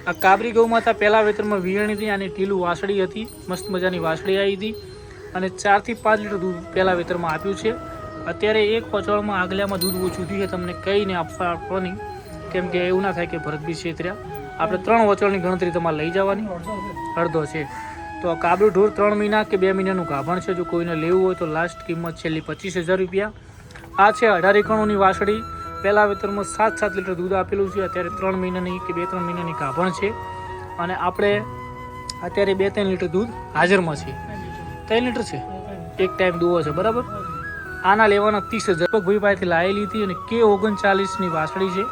આ કાબરી ગૌ માતા પહેલા વેતરમાં વિયાણી હતી અને ઢીલું વાસળી હતી, મસ્ત મજાની વાસળી આવી હતી અને 4 થી 5 લીટર દૂધ પહેલા વેતરમાં આપ્યું છે। અત્યારે એક પચોળમાં આગલામાં દૂધ ઓછું થયું છે, તમને કહીને આપવાની, કેમ કે એવું ના થાય કે ભરતભી છેતર્યા। આપણે 3 વચોળની ગણતરી તમારે લઈ જવાની, અડધો છે। તો આ કાબરું ઢોર 3 મહિના કે 2 મહિનાનું ગાભણ છે। જો કોઈને લેવું હોય તો લાસ્ટ કિંમત છેલ્લી 25,000 રૂપિયા। આ છે 18 એકણોની વાસળી, પહેલા વેતરમાં 7 લીટર દૂધ આપેલું છે। અત્યારે 3 મહિનાની કે 2-3 મહિનાની ગાભણ છે અને આપણે અત્યારે 2-3 લીટર દૂધ હાજરમાં છે। 3 લીટર છે, એક ટાઈમ દુવો છે, બરાબર। આના લેવાના 30,000 ભાઈ પાસેથી લાવેલી હતી અને K39ની વાસળી છે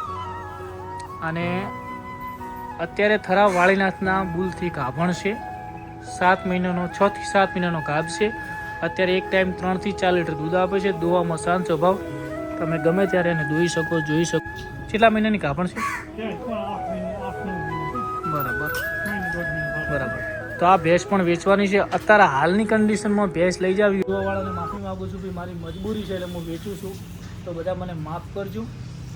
અને અત્યારે થરાવ વાળીનાથના બુલથી ગાભણ છે। 7 મહિનાનો, 6 થી 7 મહિનાનો ગાભ છે। અત્યારે એક ટાઈમ 3 થી 4 લીટર દૂધ આપે છે। દોવામાં શાંત સ્વભાવ, તમે ગમે ત્યારે એને દોઈ શકો, જોઈ શકો। કેટલા મહિનાની ગાભણ છે? બરાબર બરાબર। તો આ ભેંસ પણ વેચવાની છે। અત્યારે હાલની કન્ડિશનમાં ભેંસ લઈ જાવી, વાળાને માફી માગું છું કે મારી મજબૂરી છે એટલે હું વેચું છું, તો બધા મને માફ કરજો।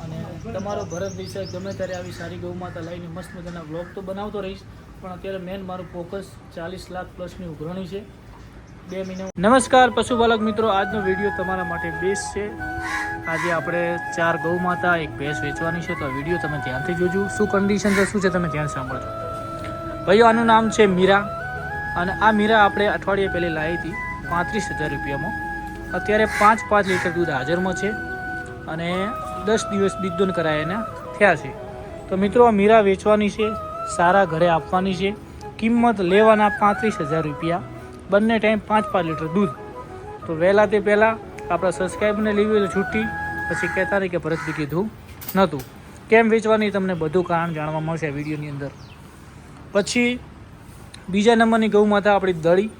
અને તમારો ભરત દેસાઈ ગમે ત્યારે આવી સારી ગૌ માતા લઈને મસ્ત મજાના વ્લોગ તો બનાવતો રહીશ, પણ અત્યારે મેન મારું ફોકસ 40 લાખ પ્લસની ઉઘરણી છે 2 મહિના। નમસ્કાર પશુપાલક મિત્રો, આજનો વિડીયો તમારા માટે બેસ્ટ છે। આજે આપણે 4 ગૌ માતા, એક ભેંસ વેચવાની છે, તો આ વિડીયો તમે ધ્યાનથી જોજો। શું કન્ડિશન છે, શું છે, તમે ધ્યાન સાંભળજો ભાઈઓ। આનું નામ છે મીરા અને આ મીરા આપણે અઠવાડિયે પહેલી લાવી હતી 35,000 રૂપિયામાં। અત્યારે 5 લીટર દૂધ હાજરમાં છે અને 10 દિવસ બીજદોન કરાય એના થયા છે। તો મિત્રો આ મીરા વેચવાની છે, સારા ઘરે આપવાની છે। કિંમત લેવાના 35,000 રૂપિયા, બંને ટાઈમ 5 લીટર દૂધ। તો વહેલા તે પહેલાં આપણા સબસ્ક્રાઈબરને લેવી છૂટી, પછી કહેતા રહી કે ભરતભી કીધું નહોતું। કેમ વેચવાની તમને બધું કારણ જાણવા મળશે આ વિડીયોની અંદર। પછી બીજા નંબરની ગૌ માતા આપણી દળી,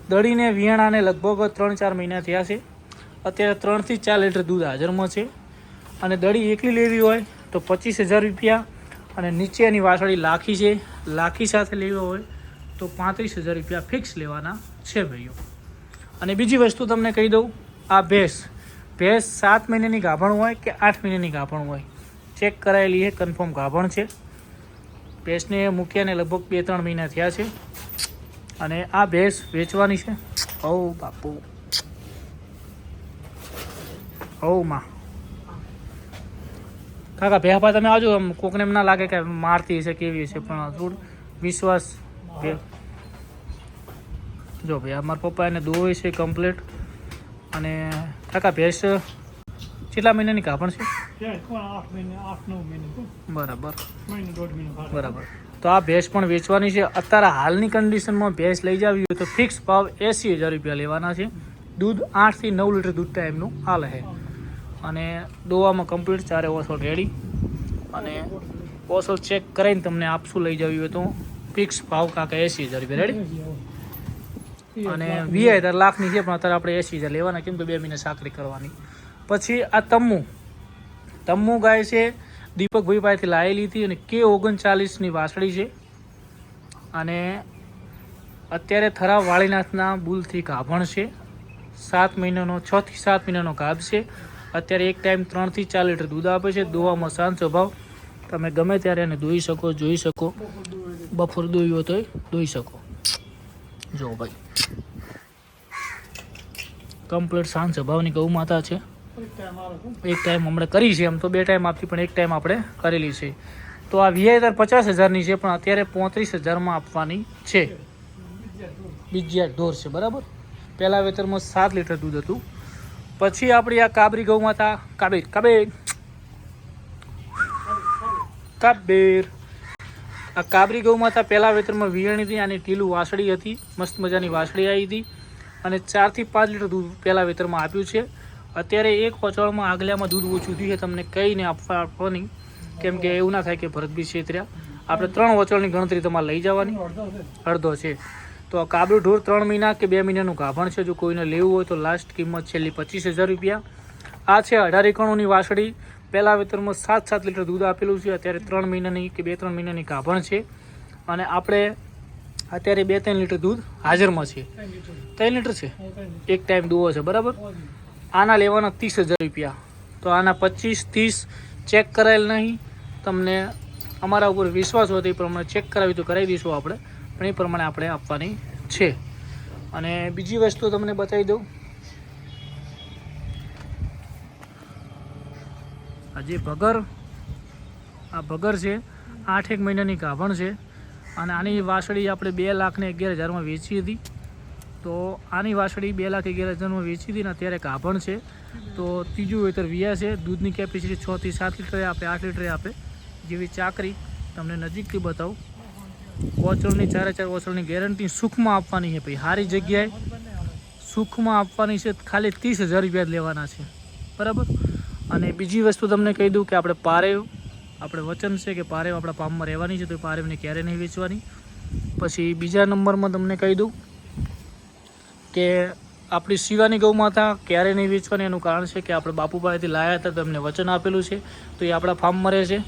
દળીને વિયાણાને લગભગ 3-4 મહિના થયા છે। અત્યારે 3 થી 4 લીટર દૂધ હાજરમાં છે અને દળી એકલી લેવી હોય તો 25,000 રૂપિયા અને નીચે એની વાસળી લાખી છે, લાખી સાથે લેવી હોય તો 35,000 રૂપિયા ફિક્સ લેવાના છે ભાઈઓ। અને બીજી વસ્તુ તમને કહી દઉં, આ ભેંસ 7 મહિનાની ગાભણ હોય કે 8 મહિનાની ગાભણ હોય, ચેક કરાયેલી છે, કન્ફર્મ ગાભણ છે। ભેંસને મૂક્યાને લગભગ 2-3 મહિના થયા છે અને આ ભેંસ વેચવાની છે। ઓ બાપુ, ઓ માં કાકા ભેહપા તમે આવજો, કોકને એમ ના લાગે કે મારતી હશે કેવી હશે, પણ થોડું વિશ્વાસ। જો ભાઈ અમારા પપ્પા એને દોવે છે કમ્પ્લીટ। અને કાકા ભેંસ કેટલા મહિનાની ગાભણ છે? 8-9 મહિના, બરાબર બરાબર। તો આ ભેંસ પણ વેચવાની છે। અત્યારે હાલની કન્ડિશનમાં ભેંસ લઈ જાવી હોય તો ફિક્સ ભાવ 80,000 રૂપિયા લેવાના છે। દૂધ 8 થી 9 લીટર દૂધ ટાઈમનું હાલ છે અને દોવામાં કમ્પ્લીટ, 4 ઓસળ રેડી અને ઓસળ ચેક કરાવીને તમને આપશું લઈ જવી હોય તો ફિક્સ ભાવ કાકા 80,000 રૂપિયા રેડી। અને 20,000 લાખની છે, પણ અત્યારે આપણે 80,000 લેવાના, કેમ કે 2 મહિના સાકરી કરવાની। પછી આ તમ્મુ ગાય છે, દીપકભાઈ પાસેથી લાવેલી હતી અને K39ની વાસળી છે અને અત્યારે થરાવ વાળીનાથના બુલથી ગાભણ છે। 7 મહિનાનો, 6 થી 7 મહિનાનો ગાભ છે। અત્યારે એક ટાઈમ 3 થી 4 લીટર દૂધ આપે છે। દોવામાં શાંત સ્વભાવ, તમે ગમે ત્યારે એને દોઈ શકો, જોઈ શકો। બફોર દોઈ હોય તોય દોઈ શકો। જો ભાઈ કમ્પ્લીટ શાંત સ્વભાવની ગૌ માતા છે। એક ટાઈમ હમણાં કરી છે, એમ તો 2 ટાઈમ આપતી, પણ એક ટાઈમ આપણે કરેલી છે। તો આ 50,000ની છે, પણ અત્યારે 35,000માં આપવાની છે। બીજી ઢોર છે, બરાબર। પહેલા વેતરમાં 7 લીટર દૂધ હતું। પછી આપણી આ કાબરી ગૌ માતા, કાબેર આ કાબરી ગૌ માતા પહેલા વેતરમાં વિયાણી હતી અને ઢીલું વાસળી હતી, મસ્ત મજાની વાસળી આવી હતી અને 4 થી 5 લીટર દૂધ પહેલા વેતરમાં આપ્યું છે। અત્યારે એક પચોળમાં આગલામાં દૂધ ઓછું થયું છે, તમને કહીને આપવાની, કેમ કે એવું ના થાય કે ભરતભી છેતર્યા। આપણે 3 વચોળની ગણતરી તમારે લઈ જવાની, અડધો છે। તો આ કાબરું ઢોર 3 મહિના કે 2 મહિનાનું ગાભણ છે। જો કોઈને લેવું હોય તો લાસ્ટ કિંમત છેલ્લી 25,000 રૂપિયા। આ છે 18 એકણોની વાસળી, પહેલા વેતરમાં 7 લીટર દૂધ આપેલું છે। અત્યારે 3 મહિનાની કે 2-3 મહિનાની ગાભણ છે અને આપણે અત્યારે 2-3 લીટર દૂધ હાજરમાં છે। 3 લીટર છે, એક ટાઈમ દુવો છે, બરાબર। આના લેવાના 30,000 રૂપિયા। તો આના 25-30 ચેક કરાયેલ નહીં, તમને અમારા ઉપર વિશ્વાસ હોય તો એ પ્રમાણે ચેક કરાવી તો કરાવી દઈશું આપણે, પણ એ પ્રમાણે આપણે આપવાની છે. અને બીજી વસ્તુ તમને બતાવી દઉં, આ જે ભગર છે 8 મહિનાની ગાભણ છે, અને આની વાસળી આપણે 2,11,000 વેચી હતી. તો આની વાસળી 2,11,000 વેચી હતી ને અત્યારે ગાભણ છે. તો ત્રીજું વેતર વિયા છે. દૂધની કેપેસિટી 6 થી 7 લીટરે આપે, 8 લીટરે આપે. જેવી ચાકરી તમને નજીકથી બતાવું. ઓચળની 4 ઓચળની ગેરંટી સુખમાં આપવાની છે ભાઈ, સારી જગ્યાએ સુખમાં આપવાની છે. ખાલી 30,000 રૂપિયા જ લેવાના છે, બરાબર. અને બીજી વસ્તુ તમને કહી દઉં કે આપણે પારેવ, આપણે વચન છે કે પારેવ આપણા પામમાં રહેવાની છે, તો એ પારેવને ક્યારે નહીં વેચવાની. પછી બીજા નંબરમાં તમને કહી દઉં કે આપણી શિવાની ગૌ માતા ક્યારે નહીં વેચવાની. એનું કારણ છે કે આપણે બાપુભાઈથી લાવ્યા હતા, તો એમને વચન આપેલું છે, તો એ આપણા ફાર્મમાં રહે છે.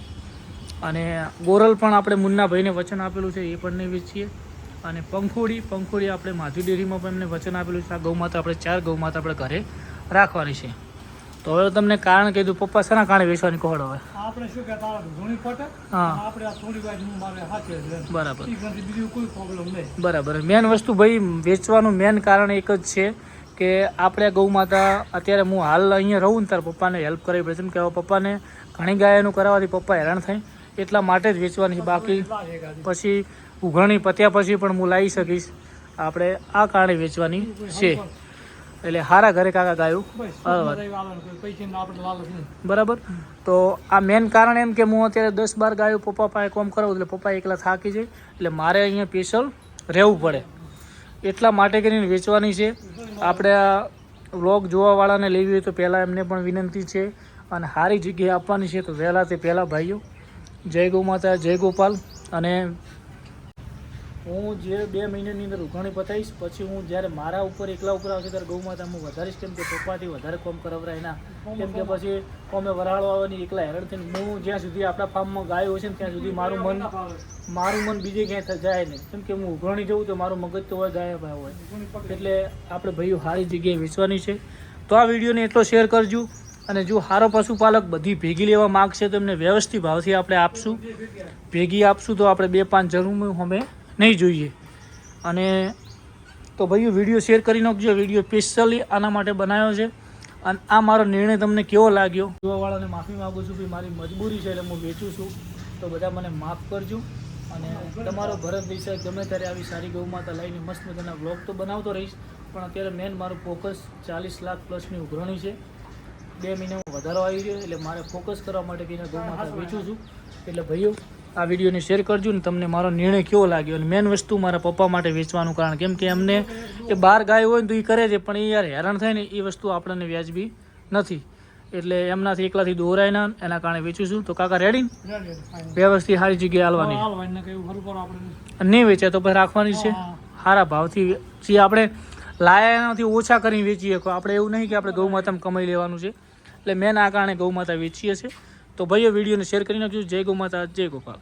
અને ગોરલ પણ આપણે મુન્નાભાઈને વચન આપેલું છે, એ પણ નહીં વેચીએ. અને પંખોડી આપણે માધુ ડેરીમાં પણ એમને વચન આપેલું છે. આ ગૌ માતા આપણે 4 ગૌ માતા આપણે ઘરે રાખવાની છે. તો હવે તમને કારણ કીધું, પપ્પા શાના કારણે વેચવાની કહો હવે? આપણે શું કહેતા ધૂણી પટે, હા આપણે આ થોડી વાર મારે હાથે બરાબર, બીજું કોઈ પ્રોબ્લેમ નહીં. બરાબર. મેન વસ્તુ ભાઈ વેચવાનું મેન કારણ એક જ છે કે આપણે ગૌ માતા અત્યારે હું હાલ અહીંયા રહું ને ત્યારે પપ્પાને હેલ્પ કરવી પડે છે, કે હવે પપ્પાને ઘણી ગાયનું કરાવવાથી પપ્પા હેરાન થાય, એટલા માટે જ વેચવાની છે. બાકી પછી ઉઘરણી પત્યા પછી પણ હું લાવી શકીશ. આપણે આ કારણે વેચવાની છે. એટલે હારા ઘરે કાકા ગાયું, બરાબર. તો આ મેન કારણ એમ કે હું અત્યારે 10-12 ગાયો પપ્પા પાસે કોમ કરાવું, એટલે પપ્પા એકલા થાકી જાય, એટલે મારે અહીંયા સ્પેશિયલ રહેવું પડે, એટલા માટે કરીને વેચવાની છે. આપણે આ વ્લોગ જોવાવાળાને લેવી હોય તો પહેલાં એમને પણ વિનંતી છે, અને સારી જગ્યાએ આપવાની છે. તો વહેલા તે પહેલાં ભાઈઓ, જય ગૌ માતા, જય ગોપાલ. અને હું જે 2 મહિનાની અંદર ઉઘાણી પતાવીશ, પછી હું જ્યારે મારા ઉપર એકલા ઉપર આવશે ત્યારે ગૌ માતા હું વધારીશ, કેમ કે પપ્પાથી વધારે કોમ કરાવરાય ના, કેમ કે પછી અમે વરાળો આવવાની એકલા હેરાન થઈને હું જ્યાં સુધી આપણા ફાર્મમાં ગાય હોય છે ને ત્યાં સુધી મારું મન બીજે ક્યાંય જાય નહીં, કેમ કે હું ઉઘાણી જઉં તો મારું મગજ તો હોય ગાય ભાઈ હોય. એટલે આપણે ભાઈઓ સારી જગ્યાએ વેચવાની છે. તો આ વિડીયોને એટલો શેર કરજો. અને જો સારો પશુપાલક બધી ભેગી લેવા માગશે તો એમને વ્યવસ્થિત ભાવથી આપણે આપશું, ભેગી આપશું. તો આપણે 2-5 જરૂર અમે નહીં જોઈએ. અને તો ભાઈઓ વિડીયો શેર કરી નાખજો. વિડીયો સ્પેશિયલી આના માટે બનાવ્યો છે. અને આ મારો નિર્ણય તમને કેવો લાગ્યો, જોવાવાળાને માફી માગું છું, ભાઈ મારી મજબૂરી છે એટલે હું વેચું છું, તો બધા મને માફ કરજો. અને તમારો ભરત દેસાઈ ગમે ત્યારે આવી સારી ગૌ માતા લઈને મસ્ત મજાના વ્લોગ તો બનાવતો રહીશ, પણ અત્યારે મેન મારું ફોકસ 40 લાખ પ્લસની ઉઘરણી છે. 2 મહિનામાં વધારો આવી ગયો, એટલે મારે ફોકસ કરવા માટે કહીને ગૌ માતા વેચું છું. એટલે ભાઈઓ આ વિડીયોને શેર કરજો ને તમને મારો નિર્ણય કેવો લાગ્યો. અને મેન વસ્તુ મારા પપ્પા માટે વેચવાનું કારણ, કેમ કે એમને એ 12 ગાય હોય ને તો એ કરે છે, પણ એ યાર હેરાન થાય ને, એ વસ્તુ આપણને વ્યાજબી નથી. એટલે એમનાથી એકલાથી દોરાય ના, એના કારણે વેચું છું. તો કાકા રેડી વ્યવસ્થિત સારી જગ્યાએ હાલવાની, નહીં વેચાય તો પછી રાખવાની છે સારા ભાવથી. જે આપણે લાયા એનાથી ઓછા કરીને વેચીએ, આપણે એવું નહીં કે આપણે ગૌ માતામાં કમાઈ લેવાનું છે. એટલે મેન આ કારણે ગૌ માતા વેચીએ છીએ. તો ભાઈઓ વિડીયોને શેર કરી નાખજો. જય ગૌ માતા, જય ગોપાલ.